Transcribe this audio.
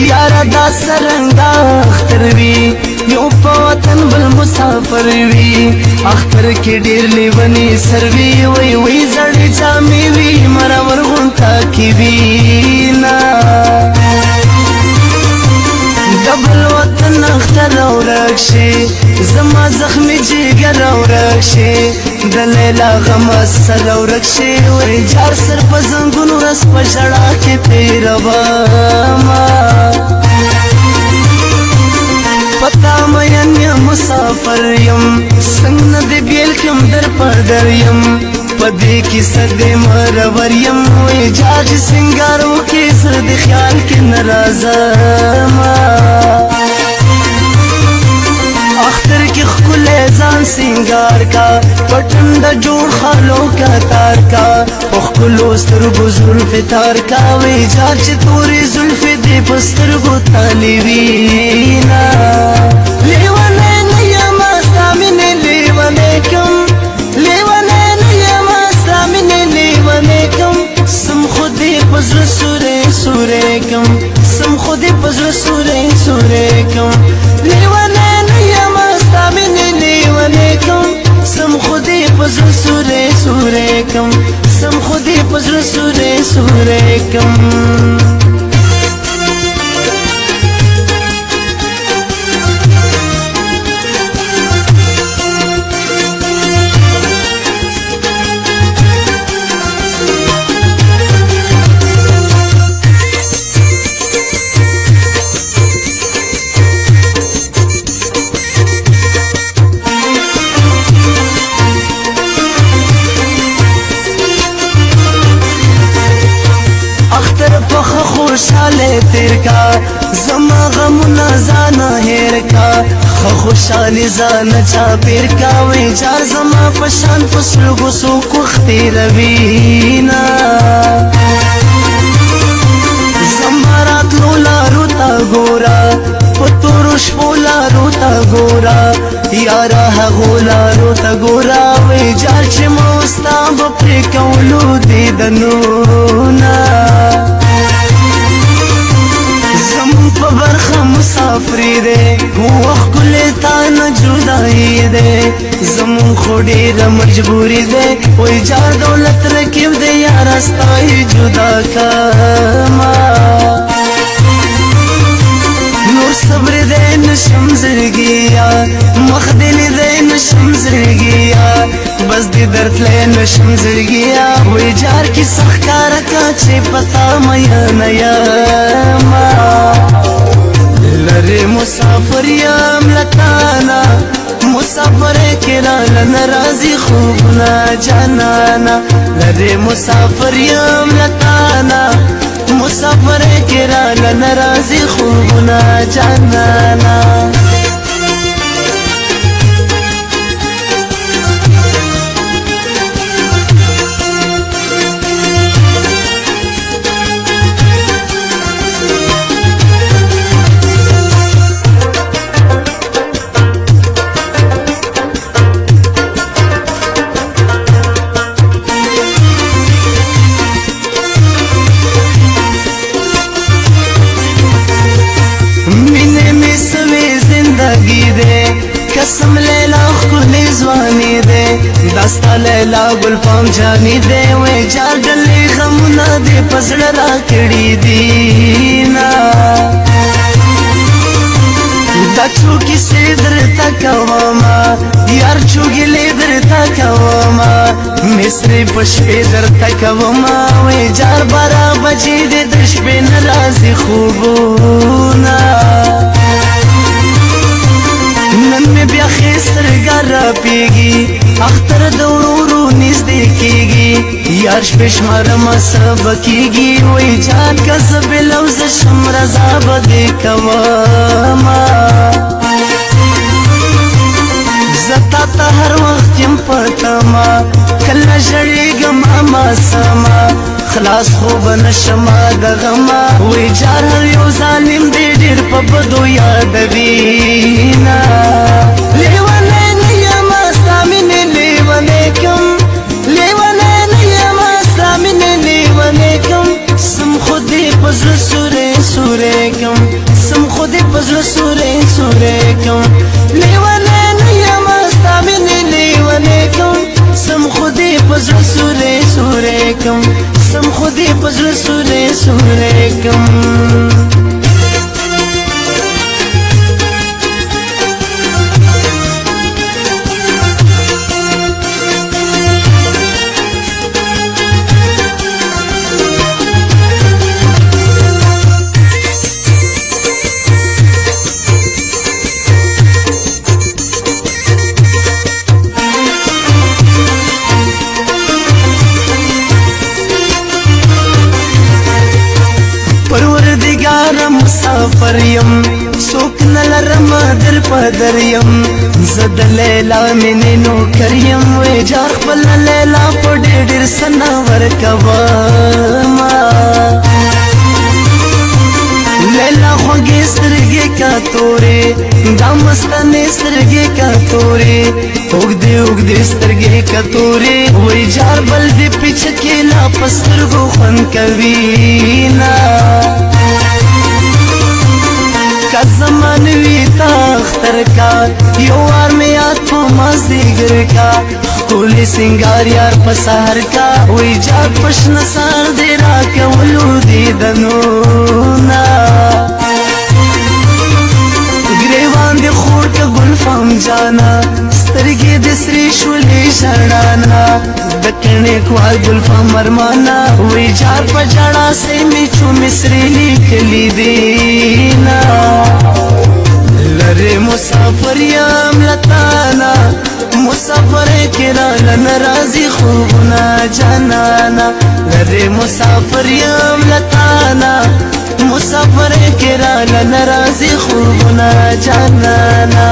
یارا دا سرنگ دا اختر وی یو په وطن بل مسافر وی اختر کې ډیر لیونی سر وی وی وی زړې جامې وی مرور غونتا کی وی نا دبل وطن اختر اورک شي زما زخمی جگر اورک شي د لیلا غم سر اورک شي وی جار سر په زنګونو رس په شړا کې تیروا پتا مین یم مسافر یم څنګه دې بیل کم در پر در یم پدې کې صدې مرور یم وی جاج سنگارو کې زړه د خیال کې ناراضه اختر کې خلې ځان سنگار کا پټند جوړ خالو کا تار کا خلو سترګو زلف تار کا وی جاج تورې زلف دې پسترګو تالي وینا لیوانه نه یم استامینه لیوانه کم لیوانه نه یم استامینه لیوانه کم سم خودی پزر سوره سوره کم سم خودی پزر سوره سوره کم لیوانه نه یم استامینه لیوانه کم سم خودی پزر سوره سوره کم سم خودی پزر سوره سوره کم خوشحاله تیر کا زما غمونه ځانه هیر کا خوشحالي ځانه چا پیر کا وی جار زما پشان پسلګو سو کوختي روینا زما راتلو لارو تا ګورا پتور شپو لارو تا ګورا یارا هغو لارو تا ګورا وی جار چې موستا بپری کولو دیدنونا برخه مسافری دے وخت کلی تا نه جدائی دے زمون خو ډیره مجبوری دے وای جار دولت رکیب دے یار استای جدا کما نور صبر دے نشم زرگیا مخ دل دے نشم زرگیا بس دی درد لے نشم زرگیا وای جار کی سخکار کا چه پتا میا نیا لره مسافر یم لتانا مسافر کرا لنرازی خوبنا جانانا لره مسافر یم لتانا مسافر کرا لنرازی خوبنا جانانا قسم لیلا خلی زوانی دے دستا لیلا گل پام جانی دے وی جار گلی غمونا دے پزڑ را کڑی دینا دا چوکی سی در تکواما یار چوکی لی در تکواما مصری پشپی در تکواما وی جار بارا بجی دے دشپی نرازی خوبونا نن می بیا خستر گر پیگی اختر دورورو نزدی کیگی یارش پشمار مسب کیگی وی جان کسب لوز شمر زاب دی کواما زتا تا هر وقت یم پتما کل جړیګم اما سما خلاص خوب نشما دغما وی جار هر یو ظالم دی ډیر په بدو یادوینا لیوانه نه یم استامینه لیوانه کم لیوانه نه یم استامینه لیوانه کم سم خودی پزر سوره سوره کم سم خودی پزل سوره سوره کم لیوانے نیم استامنی لیوانے کم سم خودی پزل سوره سوره کم سم خودی پزل سوره سوره کم مسافر یم سوک نلرم در پدر یم زد لیلا منی نوکر یم وی جار خپل لیلا په ډېر ډېر سنا ورکوما لیلا خوږې سترګې کا تورې دا مستانې سترګې کا تورې اوږدې اوږدې سترګې کا تورې وی جار بل دې پیچه کې لا په سترګو خوند کوي نه کا زمان وی تا اختر کا یو وار میں یاد پو مازدیگر کا کولی سنگار یار پسار کا وی جا پشن سار دے را کولو دیدنونا گریوان دی خور کا گلفام جانا سترگی دی سری شولی جڑانا دکنے کوار گلفام مرمانا وی جار پا جڑا سے میچو مصری لکلی دینا لرے مسافر یم لتانا مسافر کرال نرازی خوبنا جانانا لرے مسافر یم لتانا مسافر کرال نرازی خوبنا جانانا